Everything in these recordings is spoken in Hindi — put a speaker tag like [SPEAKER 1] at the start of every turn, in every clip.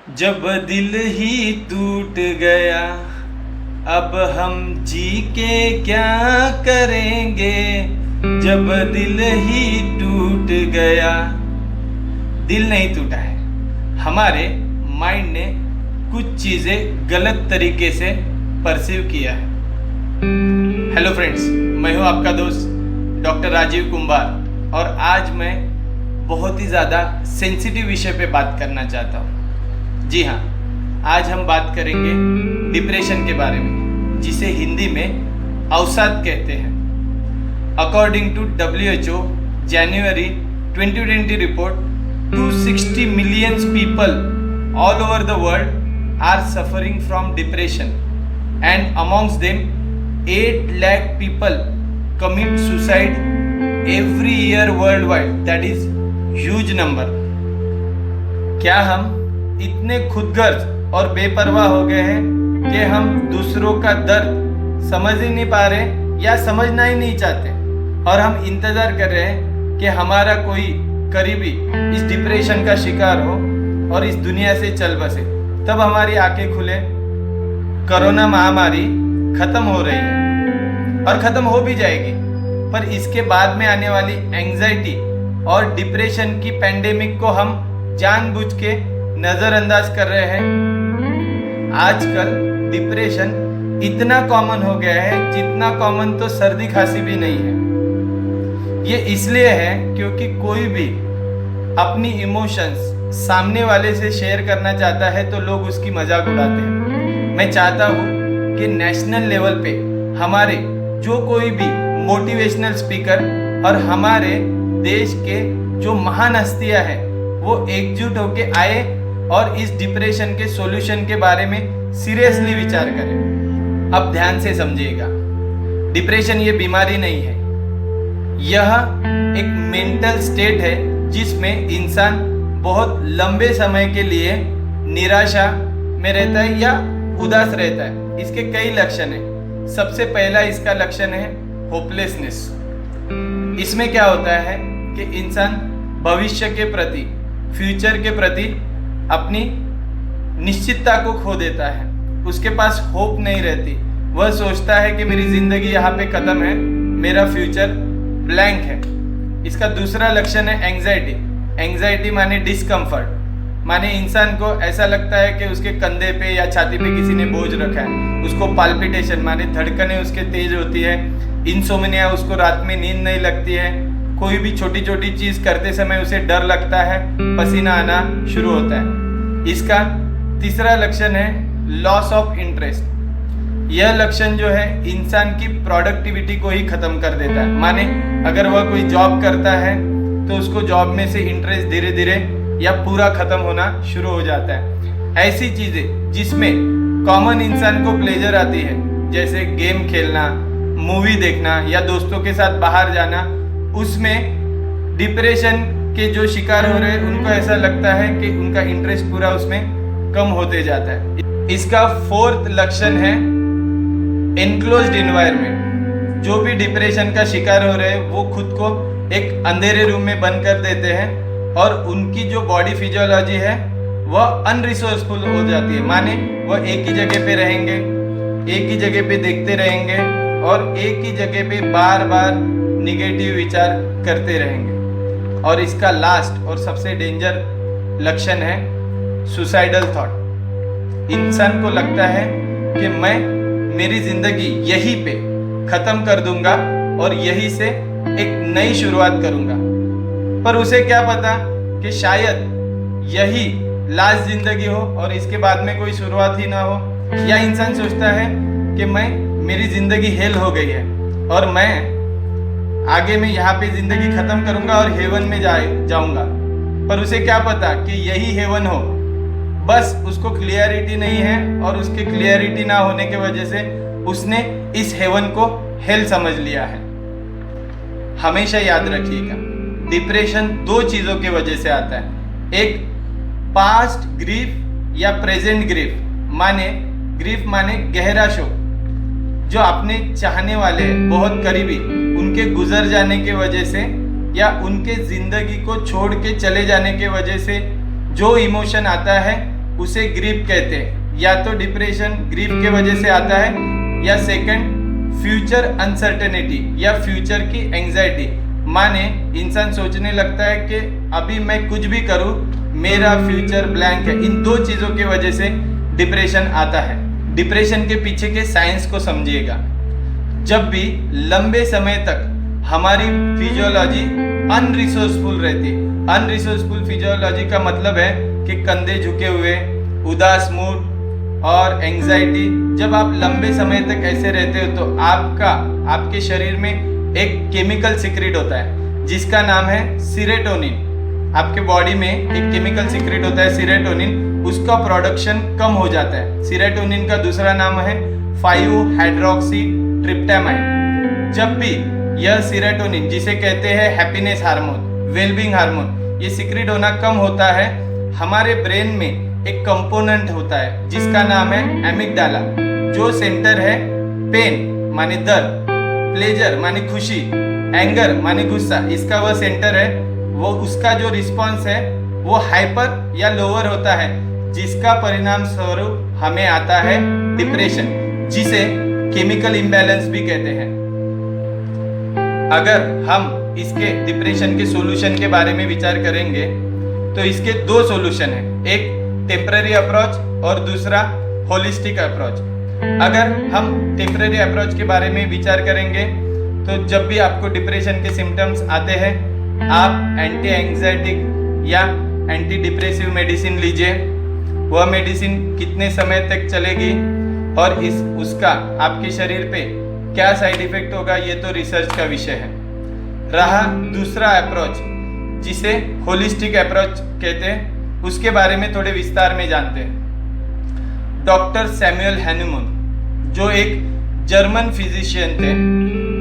[SPEAKER 1] जब दिल ही टूट गया अब हम जी के क्या करेंगे। जब दिल ही टूट गया, दिल नहीं टूटा है, हमारे माइंड ने कुछ चीज़ें गलत तरीके से परसीव किया है। हेलो फ्रेंड्स, मैं हूं आपका दोस्त डॉक्टर राजीव कुंभार और आज मैं बहुत ही ज़्यादा सेंसिटिव विषय पे बात करना चाहता हूं। जी हाँ, आज हम बात करेंगे डिप्रेशन के बारे में, जिसे हिंदी में अवसाद कहते हैं। According to WHO January 2020 report, 260 million people all over the world are suffering from depression, and amongst them 8 lakh people commit suicide every year worldwide. That is huge number. क्या हम इतने खुदगर्ज और बेपरवाह हो गए हैं कि हम दूसरों का दर्द समझ ही नहीं पा रहे या समझना ही नहीं चाहते, और हम इंतज़ार कर रहे हैं कि हमारा कोई करीबी इस डिप्रेशन का शिकार हो और इस दुनिया से चल बसे, तब हमारी आंखें खुले। कोरोना महामारी खत्म हो रही है और खत्म हो भी जाएगी, पर इसके बाद में आने वाली एंजाइटी और डिप्रेशन की पेंडेमिक को हम जानबूझ के नज़रअंदाज कर रहे हैं। आजकल डिप्रेशन इतना कॉमन हो गया है जितना कॉमन तो सर्दी खांसी भी नहीं है। ये इसलिए है क्योंकि कोई भी अपनी इमोशंस सामने वाले से शेयर करना चाहता है तो लोग उसकी मजाक उड़ाते हैं। मैं चाहता हूँ कि नेशनल लेवल पे हमारे जो कोई भी मोटिवेशनल स्पीकर और हमारे देश के जो महान हस्तियाँ हैं वो एकजुट होके आए और इस डिप्रेशन के सॉल्यूशन के बारे में सीरियसली विचार करें। अब ध्यान से समझिएगा, डिप्रेशन ये बीमारी नहीं है, यह एक मेंटल स्टेट है जिसमें इंसान बहुत लंबे समय के लिए निराशा में रहता है या उदास रहता है। इसके कई लक्षण हैं। सबसे पहला इसका लक्षण है होपलेसनेस। इसमें क्या होता है कि इंसान भविष्य के प्रति, फ्यूचर के प्रति अपनी निश्चितता को खो देता है। उसके पास होप नहीं रहती। वह सोचता है कि मेरी ज़िंदगी यहाँ पे ख़त्म है, मेरा फ्यूचर ब्लैंक है। इसका दूसरा लक्षण है एंग्जाइटी। एंग्जाइटी माने डिस्कम्फर्ट, माने इंसान को ऐसा लगता है कि उसके कंधे पे या छाती पे किसी ने बोझ रखा है। उसको पाल्पिटेशन माने धड़कनें उसके तेज होती है। इंसोम्निया, उसको रात में नींद नहीं लगती है। कोई भी छोटी छोटी चीज़ करते समय उसे डर लगता है, पसीना आना शुरू होता है। इसका तीसरा लक्षण है लॉस ऑफ इंटरेस्ट। यह लक्षण जो है इंसान की प्रोडक्टिविटी को ही खत्म कर देता है। माने अगर वह कोई जॉब करता है तो उसको जॉब में से इंटरेस्ट धीरे धीरे या पूरा खत्म होना शुरू हो जाता है। ऐसी चीज़ें जिसमें कॉमन इंसान को प्लेजर आती है, जैसे गेम खेलना, मूवी देखना या दोस्तों के साथ बाहर जाना, उसमें डिप्रेशन के जो शिकार हो रहे हैं उनको ऐसा लगता है कि उनका इंटरेस्ट पूरा उसमें कम होते जाता है। इसका फोर्थ लक्षण है एनक्लोज्ड एनवायरनमेंट। जो भी डिप्रेशन का शिकार हो रहे हैं वो खुद को एक अंधेरे रूम में बंद कर देते हैं और उनकी जो बॉडी फिजियोलॉजी है वह अनरिसोर्सफुल हो जाती है। माने वह एक ही जगह पे रहेंगे, एक ही जगह पे देखते रहेंगे और एक ही जगह पे बार बार निगेटिव विचार करते रहेंगे। और इसका लास्ट और सबसे डेंजर लक्षण है सुसाइडल थॉट। इंसान को लगता है कि मैं मेरी जिंदगी यहीं पे खत्म कर दूंगा और यहीं से एक नई शुरुआत करूंगा, पर उसे क्या पता कि शायद यही लास्ट जिंदगी हो और इसके बाद में कोई शुरुआत ही ना हो। या इंसान सोचता है कि मेरी जिंदगी हेल हो गई है और मैं आगे में यहाँ पे जिंदगी खत्म करूंगा और हेवन में जाऊंगा, पर उसे क्या पता कि यही हेवन हो। बस उसको क्लियरिटी नहीं है और उसके क्लियरिटी ना होने की वजह से उसने इस हेवन को हेल समझ लिया है। हमेशा याद रखिएगा, डिप्रेशन दो चीज़ों की वजह से आता है। एक पास्ट ग्रीफ या प्रेजेंट ग्रीफ। माने ग्रीफ माने गहरा शोक, जो अपने चाहने वाले बहुत करीबी उनके गुजर जाने के वजह से या उनके ज़िंदगी को छोड़ के चले जाने के वजह से जो इमोशन आता है उसे ग्रीफ कहते हैं। या तो डिप्रेशन ग्रीफ के वजह से आता है, या सेकंड फ्यूचर अनसर्टेनिटी या फ्यूचर की एंजाइटी। माने इंसान सोचने लगता है कि अभी मैं कुछ भी करूं मेरा फ्यूचर ब्लैंक है। इन दो चीज़ों की वजह से डिप्रेशन आता है। डिप्रेशन के पीछे के साइंस को समझिएगा। जब भी लंबे समय तक हमारी फिजियोलॉजी अनरिसोर्सफुल रहती, अनरिसोर्सफुल फिजियोलॉजी का मतलब है कि कंधे झुके हुए, उदास मूड और एंजाइटी। जब आप लंबे समय तक ऐसे रहते हो तो आपके शरीर में एक केमिकल सिक्रेट होता है जिसका नाम है सीरोटोनिन। आपके बॉडी में एक केमिकल सिक्रेट होता है सीरोटोनिन, उसका प्रोडक्शन कम हो जाता है। सीरोटोनिन का दूसरा नाम है 5-हाइड्रोक्सी ट्रिप्टामाइड। जब भी यह सीरोटोनिन, जिसे कहते हैं हैप्पीनेस हार्मोन, वेलबींग हार्मोन, ये सिक्रेट होना कम होता है, हमारे ब्रेन में एक कंपोनेंट होता है जिसका नाम है एमिगडाला, जो सेंटर है पेन माने दर्द, प्लेजर माने खुशी, एंगर माने गुस्सा, इसका वह सेंटर है। वो उसका जो रिस्पॉन्स है वो हाइपर या लोअर होता है, जिसका परिणाम स्वरूप हमें आता है डिप्रेशन, जिसे केमिकल इम्बैलेंस भी कहते हैं। अगर हम इसके डिप्रेशन के सॉल्यूशन के बारे में विचार करेंगे तो इसके दो सॉल्यूशन हैं, एक टेम्पररी अप्रोच और दूसरा होलिस्टिक अप्रोच। अगर हम टेम्पररी अप्रोच के बारे में विचार करेंगे तो जब भी आपको डिप्रेशन के सिम्टम्स आते हैं आप एंटी एंजाइटिक या एंटी डिप्रेसिव मेडिसिन लीजिए। वह मेडिसिन कितने समय तक चलेगी और उसका आपके शरीर पे क्या साइड इफेक्ट होगा ये तो रिसर्च का विषय है। रहा दूसरा अप्रोच जिसे होलिस्टिक अप्रोच कहते हैं, उसके बारे में थोड़े विस्तार में जानते हैं। डॉक्टर सैमुअल हैनुमन जो एक जर्मन फिजिशियन थे,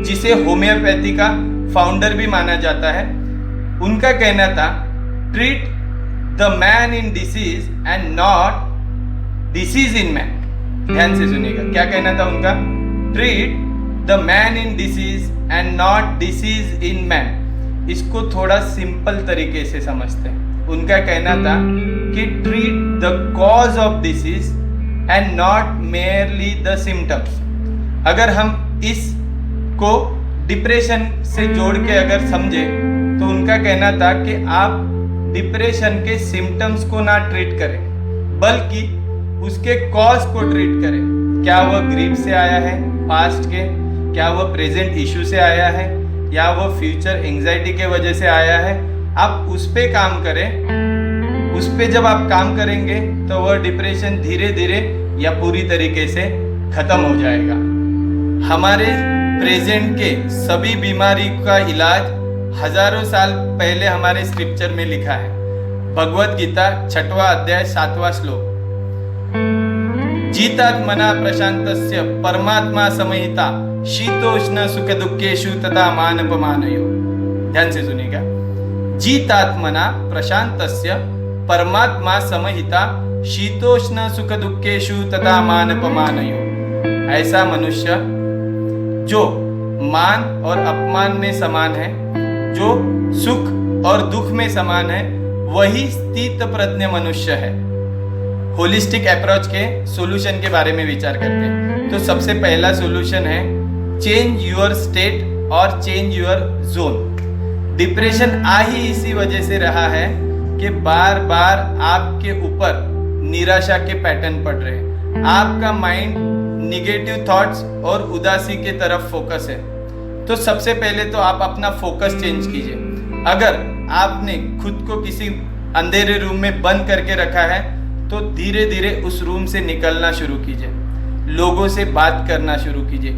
[SPEAKER 1] जिसे होम्योपैथी का फाउंडर भी माना जाता है, उनका कहना था treat the man in disease and not disease in man. ध्यान से सुनिएगा, क्या कहना था उनका? Treat the man in disease and not disease in man. इसको थोड़ा सिंपल तरीके से समझते हैं। उनका कहना था कि treat the cause of disease and not merely the symptoms. अगर हम इसको डिप्रेशन से जोड़ के अगर समझे तो उनका कहना था कि आप डिप्रेशन के सिम्टम्स को ना ट्रीट करें बल्कि उसके कॉज को ट्रीट करें। क्या वह ग्रीफ से आया है पास्ट के, क्या वह प्रेजेंट इशू से आया है, या वह फ्यूचर एंजाइटी के वजह से आया है, आप उस पे काम करें। उस पे जब आप काम करेंगे तो वह डिप्रेशन धीरे धीरे या पूरी तरीके से खत्म हो जाएगा। हमारे प्रेजेंट के सभी बीमारी का इलाज हजारों साल पहले हमारे स्क्रिप्चर में लिखा है। भगवत गीता 6वां अध्याय 7वां श्लोक, जीतात्मना प्रशांतस्य परमात्मा समहिता शीतोष्ण सुख दुखेषु तथा मानपमानयो। ध्यान से सुनिएगा, जीतात्मना प्रशांतस्य परमात्मा समहिता शीतोष्ण सुख दुखेषु तथा मानपमानयो। ऐसा मनुष्य जो मान और अपमान में समान है, जो सुख और दुख में समान है, वही स्थित प्रज्ञ मनुष्य है। होलिस्टिक अप्रोच के सॉल्यूशन के बारे में विचार करते हैं तो सबसे पहला सॉल्यूशन है चेंज योर स्टेट और चेंज योर जोन। डिप्रेशन आ ही इसी वजह से रहा है कि बार बार आपके ऊपर निराशा के पैटर्न पड़ रहे हैं। आपका माइंड निगेटिव थॉट्स और उदासी के तरफ फोकस है। तो सबसे पहले तो आप अपना फोकस चेंज कीजिए। अगर आपने खुद को किसी अंधेरे रूम में बंद करके रखा है तो धीरे धीरे उस रूम से निकलना शुरू कीजिए, लोगों से बात करना शुरू कीजिए,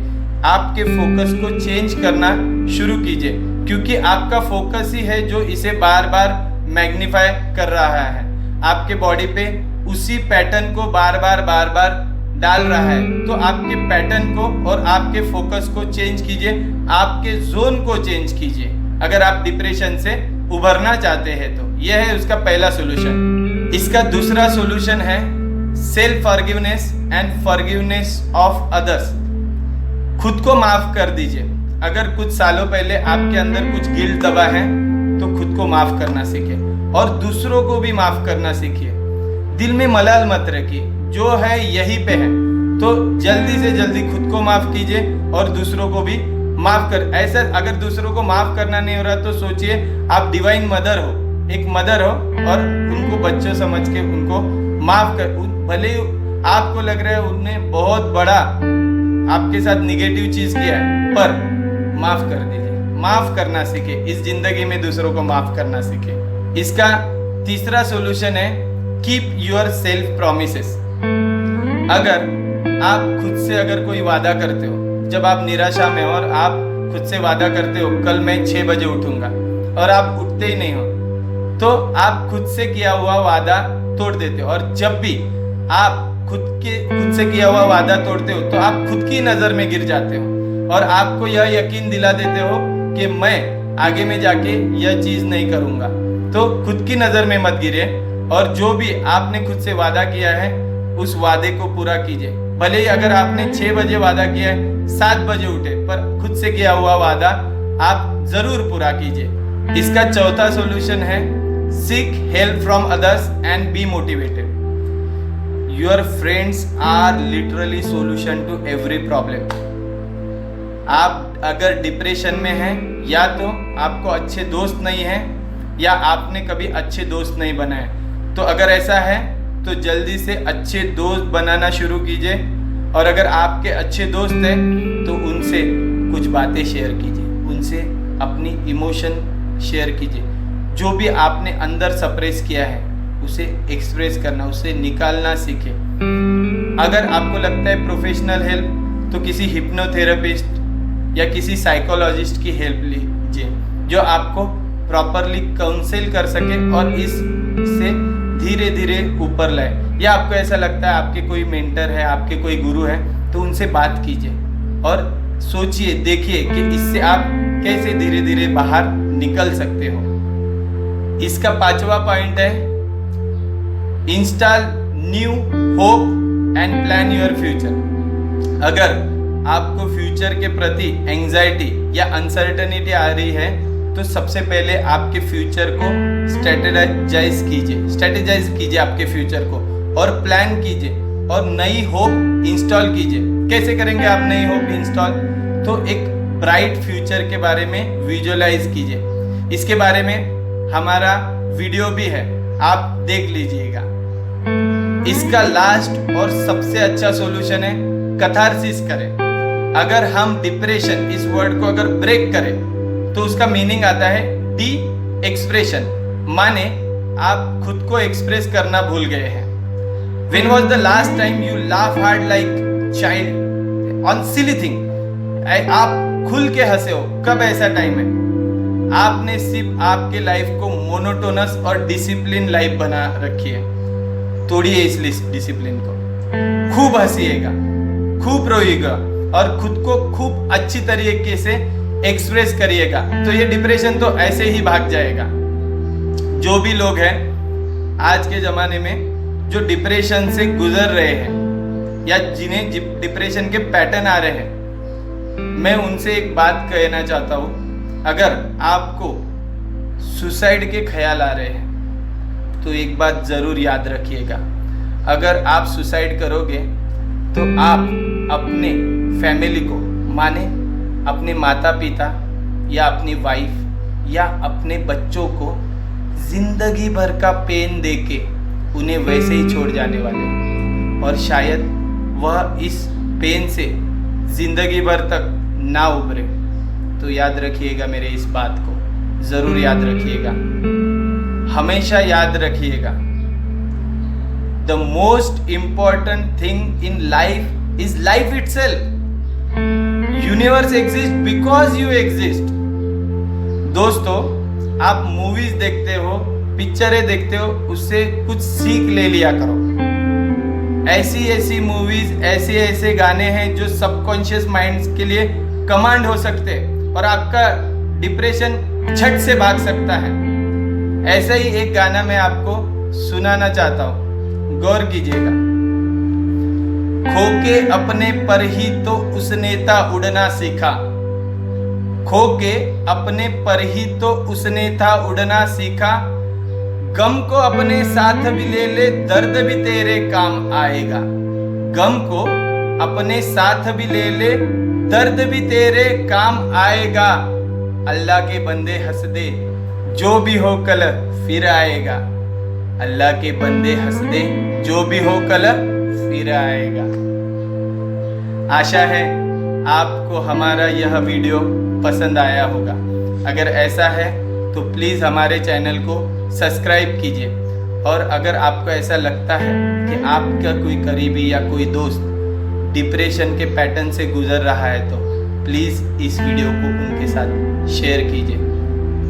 [SPEAKER 1] आपके फोकस को चेंज करना शुरू कीजिए, क्योंकि आपका फोकस ही है जो इसे बार बार मैग्नीफाई कर रहा है। आपके बॉडी पे उसी पैटर्न को बार बार डाल रहा है। तो आपके पैटर्न को और आपके फोकस को चेंज कीजिए, आपके जोन को चेंज कीजिए अगर आप डिप्रेशन से उभरना चाहते हैं तो। यह है उसका पहला सॉल्यूशन। इसका दूसरा सॉल्यूशन है self forgiveness and forgiveness of others. खुद को माफ कर दीजिए। अगर कुछ सालों पहले आपके अंदर कुछ गिल्ट दबा है तो खुद को माफ करना सीखिए और दूसरों को भी माफ करना सीखिए। दिल में मलाल मत रखिए, जो है यहीं पे है। तो जल्दी से जल्दी खुद को माफ कीजिए और दूसरों को भी माफ कर। ऐसा अगर दूसरों को माफ करना नहीं हो रहा तो सोचिए आप डिवाइन मदर हो, एक मदर हो, और उनको बच्चों समझ के उनको माफ कर। भले आपको लग रहा है उन्होंने बहुत बड़ा आपके साथ निगेटिव चीज किया है, पर माफ कर दीजिए। माफ करना सीखे, इस जिंदगी में दूसरों को माफ करना सीखे। इसका तीसरा सॉल्यूशन है कीप योर सेल्फ प्रॉमिसेस। अगर आप खुद से अगर कोई वादा करते हो, जब आप निराशा में हो और आप खुद से वादा करते हो कल मैं 6 बजे उठूंगा, और आप उठते ही नहीं हो, तो आप खुद से किया हुआ वादा तोड़ देते हो। और जब भी आप खुद से किया हुआ वादा तोड़ते हो तो आप खुद की नजर में गिर जाते हो और आपको यह यकीन दिला देते हो कि मैं आगे में जाके यह चीज नहीं करूंगा। तो खुद की नजर में मत गिरे, और जो भी आपने खुद से वादा किया है उस वादे को पूरा कीजिए। भले ही अगर आपने 6 बजे वादा किया है 7 बजे उठे, पर खुद से किया हुआ वादा आप जरूर पूरा कीजिए। इसका चौथा सॉल्यूशन है seek help from others and be motivated. Your friends are literally solution to every problem. आप अगर डिप्रेशन में हैं, या तो आपको अच्छे दोस्त नहीं हैं, या आपने कभी अच्छे दोस्त नहीं बनाए। तो अगर ऐसा है तो जल्दी से अच्छे दोस्त बनाना शुरू कीजिए, और अगर आपके अच्छे दोस्त हैं तो उनसे कुछ बातें शेयर कीजिए, उनसे अपनी इमोशन शेयर कीजिए। जो भी आपने अंदर सप्रेस किया है उसे एक्सप्रेस करना, उसे निकालना सीखे। अगर आपको लगता है प्रोफेशनल हेल्प, तो किसी हिप्नोथेरेपिस्ट या किसी साइकोलॉजिस्ट की हेल्प लीजिए, जो आपको प्रॉपरली काउंसिल कर सके और इससे धीरे धीरे ऊपर लाए। या आपको ऐसा लगता है आपके कोई मेंटर है, आपके कोई गुरु है, तो उनसे बात कीजिए और सोचिए, देखिए कि इससे आप कैसे धीरे धीरे बाहर निकल सकते हो। इसका 5वां पॉइंट है install new hope and plan your future. अगर आपको फ्यूचर के प्रति एंजाइटी या अनसर्टेनिटी आ रही है तो सबसे पहले आपके फ्यूचर को स्ट्रेटेजाइज कीजिए आपके फ्यूचर को, और प्लान कीजिए और नई होप इंस्टॉल कीजिए। कैसे करेंगे आप नई होप इंस्टॉल? तो एक ब्राइट फ्यूचर के बारे में विजुअलाइज कीजिए। इसके बारे में हमारा वीडियो भी है, आप देख लीजिएगा। इसका लास्ट और सबसे अच्छा सॉल्यूशन है कैथारसिस करें। अगर हम डिप्रेशन इस वर्ड को अगर ब्रेक करें तो उसका मीनिंग आता है डी एक्सप्रेशन, माने आप खुद को एक्सप्रेस करना भूल गए हैं। When was the last time you laugh hard like child on silly thing? आप खुल के हंसे हो, कब ऐसा टाइम है? आपने सिर्फ आपके लाइफ को मोनोटोनस और डिसिप्लिन लाइफ बना रखी है। तोड़िए इस डिसिप्लिन को, खूब हंसिएगा, खूब रोइएगा और खुद को खूब अच्छी तरीके से एक्सप्रेस करिएगा, तो ये डिप्रेशन तो ऐसे ही भाग जाएगा। जो भी लोग हैं आज के ज़माने में जो डिप्रेशन से गुजर रहे हैं या जिन्हें डिप्रेशन के पैटर्न आ रहे हैं, मैं उनसे एक बात कहना चाहता हूँ। अगर आपको सुसाइड के ख्याल आ रहे हैं तो एक बात ज़रूर याद रखिएगा, अगर आप सुसाइड करोगे तो आप अपने फैमिली को, माने अपने माता पिता या अपनी वाइफ या अपने बच्चों को जिंदगी भर का पेन देके उन्हें वैसे ही छोड़ जाने वाले हैं, और शायद वह इस पेन से जिंदगी भर तक ना उभरे। तो याद रखिएगा, मेरे इस बात को ज़रूर याद रखिएगा, हमेशा याद रखिएगा। The most important thing in life is life itself. Universe exist because you exist. दोस्तों, आप मूवीज देखते हो, पिक्चरें देखते हो, उससे कुछ सीख ले लिया करो। ऐसी मूवीज, ऐसे गाने हैं जो सबकॉन्शियस माइंड के लिए कमांड हो सकते हैं और आपका डिप्रेशन झट से भाग सकता है। ऐसा ही एक गाना मैं आपको सुनाना चाहता हूँ, गौर कीजिएगा। खोके अपने पर ही तो उसने था उड़ना सीखा, खोके अपने पर ही तो उसने था उड़ना सीखा, गम को अपने साथ भी ले ले, दर्द भी तेरे काम आएगा। गम को अपने साथ भी ले ले, दर्द भी तेरे काम आएगा। अल्लाह के बंदे हंस दे, जो भी हो कल फिर आएगा। अल्लाह के बंदे हंस दे, जो भी हो कल फिर आएगा। आशा है आपको हमारा यह वीडियो पसंद आया होगा। अगर ऐसा है तो प्लीज़ हमारे चैनल को सब्सक्राइब कीजिए। और अगर आपको ऐसा लगता है कि आपका कोई करीबी या कोई दोस्त डिप्रेशन के पैटर्न से गुजर रहा है तो प्लीज़ इस वीडियो को उनके साथ शेयर कीजिए।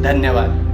[SPEAKER 1] धन्यवाद।